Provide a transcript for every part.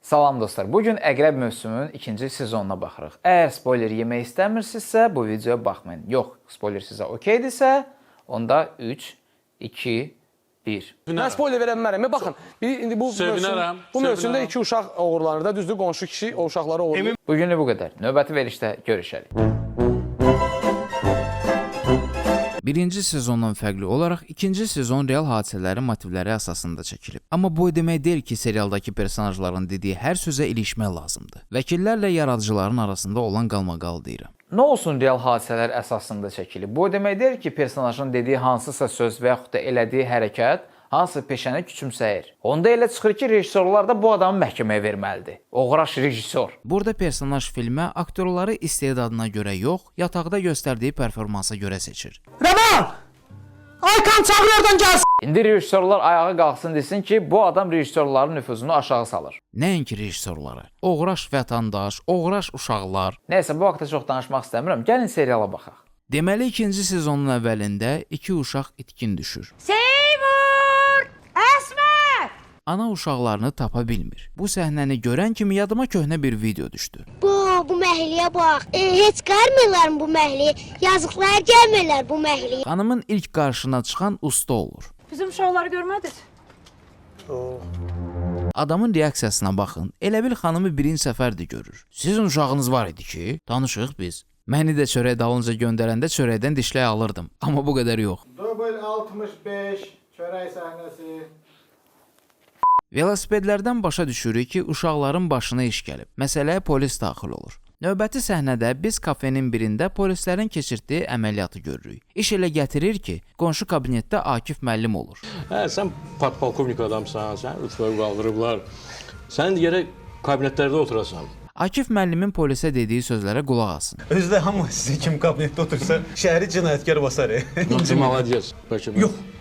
Salam dostlar, bugün Əqrəb mövsümünün ikinci sezonuna baxırıq. Əgər spoiler yemək istəmirsinizsə, bu videoya baxmayın. Yox, spoiler sizə okeydirsə, onda 3, 2, 1. Mən spoiler verə bilmərəm. Baxın, indi bu mövsümdə iki uşaq oğurlanır da, düzdür, qonşu kişi o uşaqları oğurlayır. Bugünlük bu qədər. Növbəti verilişdə görüşərik. Birinci sezondan fərqli olaraq ikinci sezon real hadisələrin motivləri əsasında çəkilib. Amma bu demək deyil ki, serialdakı personajların dediyi hər sözə ilişmək lazımdır. Vəkillərlə yaradıcıların arasında olan qalmaqal deyirəm. Nə olsun real hadisələr əsasında çəkilib? Bu demək deyil ki, personajın dediyi hansısa söz və yaxud da elədiyi hərəkət hansı peşəni küçümsəyir. Onda elə çıxır ki, rejissorlar da bu adamı məhkəməyə verməlidir. Oğraş rejissor. Burada personaj filmə aktyorları istedadına görə yox, yataqda göstərdiyi performansa görə seçir. Rəvan! Aykan çağır oradan gəlsin! İndi rejissorlar ayağa qalxsın desin ki, bu adam rejissorların nüfuzunu aşağı salır. Nəinki rejissorları. Oğraş vətəndaş, oğraş uşaqlar. Nəysə, bu haqda çox danışmaq istəmirəm. Gəlin seriala baxaq. Deməli, ikinci sezonun əvvəlində iki uşaq itkin düşür. Ana uşaqlarını tapa bilmir. Bu səhnəni görən kimi yadıma köhnə bir video düşdü. Bu məhliyə bax. Heç qarmırlar bu məhliyə. Yazıqlar gəlmirlər bu məhliyə. Xanımın ilk qarşına çıxan usta olur. Bizim uşaqları görmədiniz? Adamın reaksiyasına baxın. Elə bil xanımı birinci səfərdir görür. Sizin uşağınız var idi ki, tanışıq biz. Məni də çörək dalınca göndərəndə çörəkdən dişləy alırdım. Amma bu qədər yox. Dubl 65 çörək səhnəsi. Velosipedlərdən başa düşürük ki, uşaqların başına iş gəlib. Məsələyə polis daxil olur. Növbəti səhnədə biz kafenin birində polislərin keçirdiyi əməliyyatı görürük. İş elə gətirir ki, qonşu kabinetdə Akif müəllim olur. Sən polkovnik adamsan, sən rütbəyə qaldırıblar. Sən gərək kabinetlərdə oturasan. Akif müəllimin polisə dediyi sözlərə qulaq asın. Özü də hamı sizin kimi kabinetdə otursa, şəhəri cinayətkar basar. Maladiyyəs.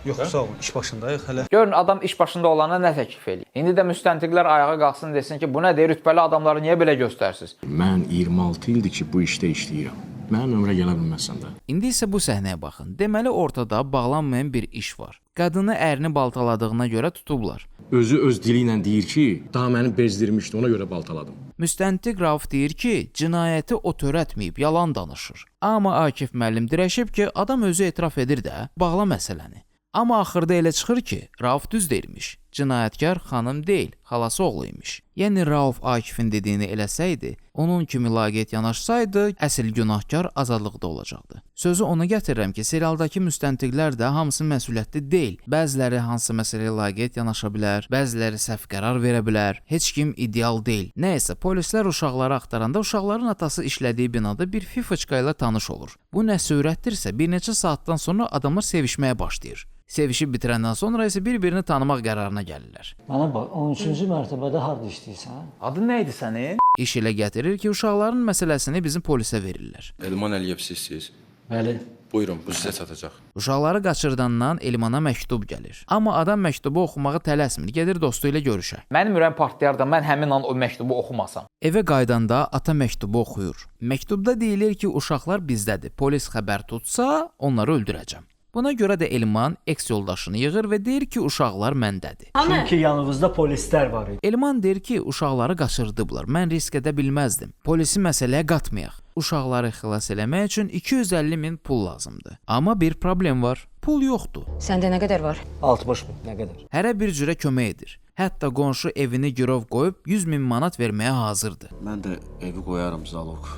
Yox, sağ olun, iş başındayıq hələ. Görün, adam iş başında olana nə təklif edir. İndi də müstəntiqlər ayağa qalxsın desin ki, bu nədir, rütbəli adamları niyə belə göstərsiniz? Mən 26 ildir ki, bu işdə işləyirəm. Mənim ömrə gələ bilməsən də. İndi isə bu səhnəyə baxın. Deməli, ortada bağlanmayan bir iş var. Qadını ərini baltaladığına görə tutublar. Özü öz dili ilə deyir ki, daha məni bezdirmişdi, ona görə baltaladım. Müstəntiq Rauf deyir ki, cinayəti o törətməyib, yalan danışır. Amma Akif müəllim dirəşib ki, adam özü etiraf edir də, bağla məsələni. Amma axırda elə çıxır ki, Rauf düz deyilmiş. Cinayətkar xanım deyil, xalası oğlu imiş. Yəni Rauf Akifin dediyini eləsəydi, onun kimi laqeyd yanaşsaydı, əsl günahkar azadlıqda olacaqdı. Sözü ona gətirirəm ki, serialdakı müstəntiqlər də hamısı məsuliyyətli deyil. Bəziləri hansı məsələyə laqeyd yanaşa bilər, bəziləri səhv qərar verə bilər. Heç kim ideal deyil. Nəysə, polislər uşaqları axtaranda uşaqların atası işlədiyi binada bir fifoçka ilə tanış olur. Bu nə sürətdirsə, bir neçə saatdan sonra adamlar sevişməyə başlayır. Sevişib bitirəndən sonra isə bir-birini tanımaq qərarına gəlirlər. Mənə bax, 13-cü mərtəbədə harda işləyirsən? Adın nə idi sənin? İş elə gətirir ki, uşaqların məsələsini bizim polisə verirlər. Elman Əliyev sizsiz. Bəli. Buyurun, bu sizə çatacaq. Uşaqları qaçırdandan Elmana məktub gəlir. Amma adam məktubu oxumağı tələsmir, gedir dostu ilə görüşə. Mənim ürəyim partlayar da mən həmin an o məktubu oxumasam. Evə qaydanda ata məktubu oxuyur. Məktubda deyilir ki, uşaqlar bizdədir. Polis xəbər tutsa, onları öldürəcəm. Buna görə də Elman eks yoldaşını yığır və deyir ki, uşaqlar məndədir. Çünki yanınızda polislər var idi. Elman deyir ki, uşaqları qaçırdıblar. Mən risk edə bilməzdim. Polisi məsələyə qatmayaq. Uşaqları xilas eləmək üçün 250 min pul lazımdır. Amma bir problem var. Pul yoxdur. Səndə nə qədər var? 60 min, nə qədər? Hərə bir cürə kömək edir. Hətta qonşu evini girov qoyub 100 min manat verməyə hazırdır. Mən də evi qoyarım zalog.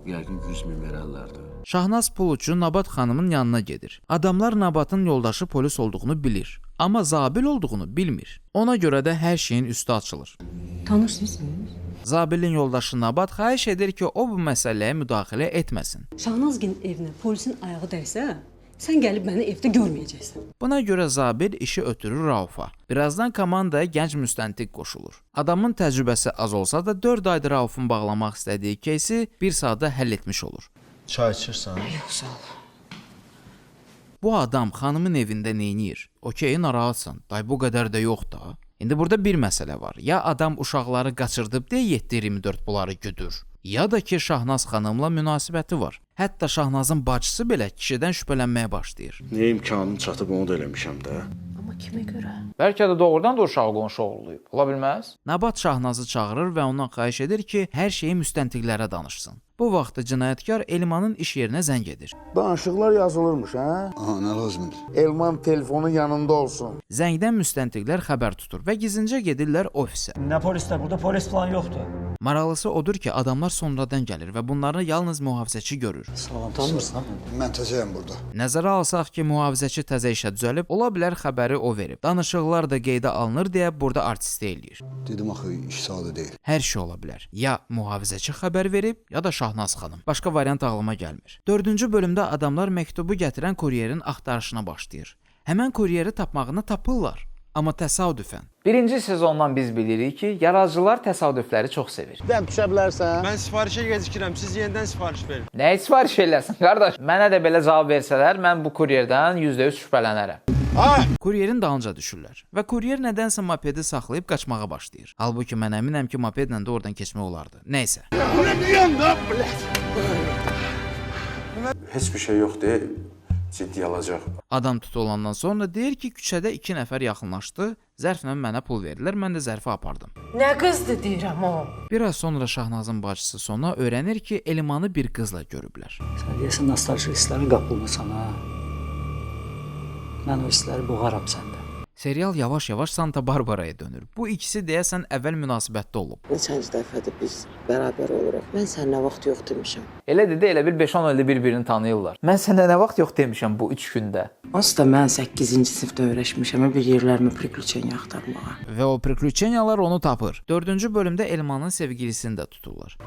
Yəqin 100 min verərlərdi. Şahnaz pul üçün Nabat xanımın yanına gedir. Adamlar Nabatın yoldaşı polis olduğunu bilir. Amma zabil olduğunu bilmir. Ona görə də hər şeyin üstü açılır. Tanırsınız? Zabilin yoldaşı Nabat xahiş edir ki, o bu məsələyə müdaxilə etməsin. Şahnazgil evinə polisin ayağı dəysə, sən gəlib məni evdə görməyəcəksən. Buna görə Zabil işi ötürür Raufa. Birazdan komandaya gənc müstəntiq qoşulur. Adamın təcrübəsi az olsa da 4 aydır Raufun bağlamaq istədiyi кейsi 1 saatda həll etmiş olur. Çay içirsən? Yox, sağ ol. Bu adam xanımın evində neyniyir? Okey, narahatsan. Day bu qədər də yox da. İndi burada bir məsələ var. Ya adam uşaqları qaçırdıb deyə 7-24 bunları güdür. Ya da ki, Şahnaz xanımla münasibəti var. Hətta Şahnazın bacısı belə kişidən şübhələnməyə başlayır. Niyə imkanım çatıb onu da eləmişəm də? Amma Kimə görə? Bəlkə də doğrudan da uşağı qonşu oğurlayıb. Ola bilməz? Nabat Şahnazı çağırır və ondan xahiş edir ki, hər şeyi müstəntiqlərə danışsın. Bu vaxt cinayətkar Elmanın iş yerinə zəng edir. Danışıqlar yazılırmış, hə? Aha, nə lazımdır? Elman telefonu yanında olsun. Zəngdən müstəntiqlər xəbər tutur və gizlincə gedirlər ofisə. Nə polislər? Burada polis falan yoxdur. Maraqlısı odur ki, adamlar sonradan gəlir və bunları yalnız mühafizəçi görür. Salam, tanımırsan? Mən təzəyəm burada. Nəzərə alsaq ki, mühafizəçi təzə işə düzəlib, ola bilər xəbəri o verib. Danışıqlar da qeydə alınır deyə burada artistlik eləyir. Dedim axı iş sadə deyil. Hər şey ola bilər. Ya mühafizəçi xəbər verib, ya da Şahnaz xanım. Başqa variant ağlıma gəlmir. 4-cü bölümdə adamlar məktubu gətirən kuryerin axtarışına başlayır. Həmən kuryeri tapmağını tapırlar. Amma təsadüfən. Birinci sezondan biz bilirik ki, yaradıcılar təsadüfləri çox sevir. Dən düşə bilərsən. Mən sifarişə gecikirəm. Siz yenidən sifariş verin. Nəyi sifariş eləsin, qardaş? Mənə də belə cavab versələr, mən bu kuryerdən %100 şübhələnərəm. Kuryerin dalınca düşürlər və kuryer nədənsə mopedi saxlayıb qaçmağa başlayır. Halbuki mən əminəm ki, mopedlə də oradan keçmək olardı. Nəysə. Heç bir şey yoxdur, ciddi alacaq. Adam tutulandan sonra deyir ki, küçədə 2 nəfər yaxınlaşdı, zərflə mənə pul verirlər, mən də zərfi apardım. Nə qızdı deyirəm o? Biraz sonra Şahnazın bacısı Sona öyrənir ki, Elmanı bir qızla görüblər. Sən deyəsən nostalji hisslərə qapılmısan, ha? Mən o hissləri boğaram səndə. Serial yavaş-yavaş Santa Barbaraya dönür. Bu ikisi deyəsən əvvəl münasibətdə olub. Neçənci dəfədir biz bərabər oluruq. Mən sənə vaxt yox demişəm. Elə dedi, elə bil 5-10 ildir bir-birini tanıyırlar. Mən sənə nə vaxt yox demişəm bu 3 gündə. Onsuz da mən 8-ci sinifdə öyrəşmişəm bir yerlərimi priключения axtarmağa. Və o priключениyalar onu tapır. 4-cü bölümdə Elmanın sevgilisini də tuturlar.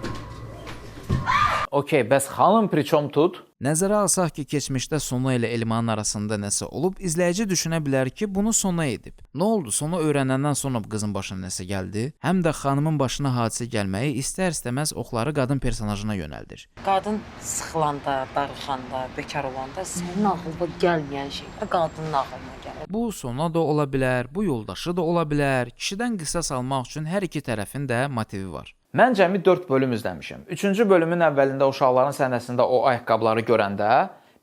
Okey, bəs xanım priçom tut? Nəzərə alsaq ki, keçmişdə Sona ilə Elmanın arasında nəsə olub, izləyici düşünə bilər ki, bunu Sona edib. Nə oldu? Sona öyrənəndən sonra bu qızın başına nəsə gəldi? Həm də xanımın başına hadisə gəlməyi istər-istəməz oxları qadın personajına yönəldir. Qadın sıxılanda, darıxanda, bekar olanda sənin ağlına gəlməyən şey qadının ağlına gəlir. Bu Sona da ola bilər, bu yoldaşı da ola bilər. Kişidən qisas almaq üçün hər iki tərəfin də motivi var. Mən cəmi 4 bölüm izləmişəm. 3-cü bölümün əvvəlində uşaqların səhnəsində o ayaqqabıları görəndə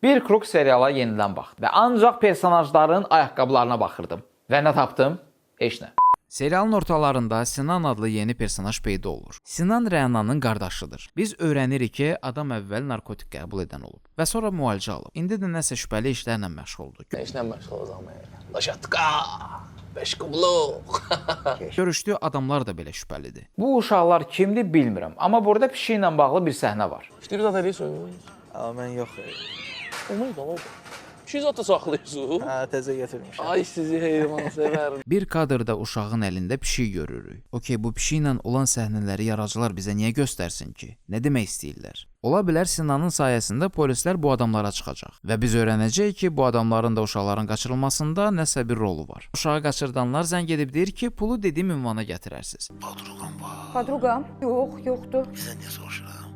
bir kruk seriala yenidən baxdım və ancaq personajların ayaqqabılarına baxırdım. Və nə tapdım? Heç nə. Serialın ortalarında Sinan adlı yeni personaj peyda olur. Sinan Rənanın qardaşıdır. Biz öyrənirik ki, adam əvvəl narkotik qəbul edən olub və sonra müalicə alıb. İndi də nəsə şübhəli işlərlə məşğuldur. İşlə məşğul olacaq. Laşatqa. Beşqubluq. Görüşdüyü adamlar da belə şübhəlidir. Bu uşaqlar kimdir bilmirəm, amma burada pişik ilə bağlı bir səhnə var. İşte biz atəliyyə soyunmayız. Mən yox. Olmaz da oldu. Pişik zat da saxlayırsınız. Hə, təzə gətirmişəm. Ay sizi heyvan sevərim. Bir kadrda uşağın əlində pişik görürük. Okey, bu pişiklə olan səhnələri yaradıcılar bizə niyə göstərsin ki? Nə demək istəyirlər? Ola bilər Sinanın sayəsində polislər bu adamlara çıxacaq və biz öyrənəcəyik ki, bu adamların da uşaqların qaçırılmasında nəsə bir rolu var. Uşağı qaçırdanlar zəng edib deyir ki, pulu dediyim ünvana gətirərsiniz. Padruqam var. Padruqam? Yox, yoxdur. Bizə niyə soruşuram?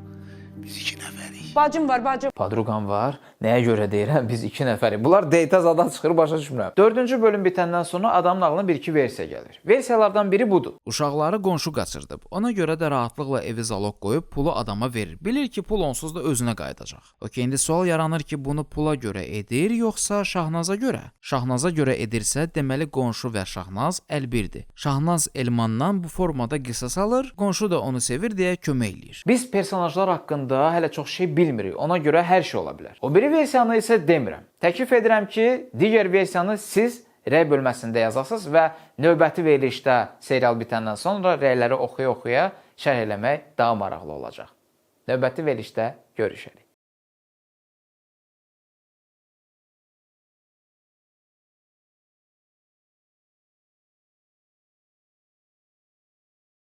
Biz 2 nəfərik. Bacım var, bacım. Padruqam var. Nəyə görə deyirəm? Biz 2 nəfərik. Bunlar deyta zadan çıxır, başa düşmürəm. 4-cü bölüm bitəndən sonra adamın ağlına 1-2 versiya gəlir. Versiyalardan biri budur. Uşaqları qonşu qaçırdıb. Ona görə də rahatlıqla evi zaloq qoyub pulu adama verir. Bilir ki, pul onsuz da özünə qayıdacaq. Okey, indi sual yaranır ki, bunu pula görə edir, yoxsa Şahnaza görə? Şahnaza görə edirsə, deməli qonşu və Şahnaz əlbirdir. Şahnaz Elmandan bu formada qisas alır, qonşu da onu sevir deyə kömək eləyir. Biz personajlar haqqında hələ çox şey bilmirik. Ona görə hər şey ola bilər. O biri versiyanı isə demirəm. Təklif edirəm ki, digər versiyanı siz rəy bölməsində yazasınız və növbəti verilişdə serial bitəndən sonra rəyləri oxuya-oxuya şərh eləmək daha maraqlı olacaq. Növbəti verilişdə görüşərik.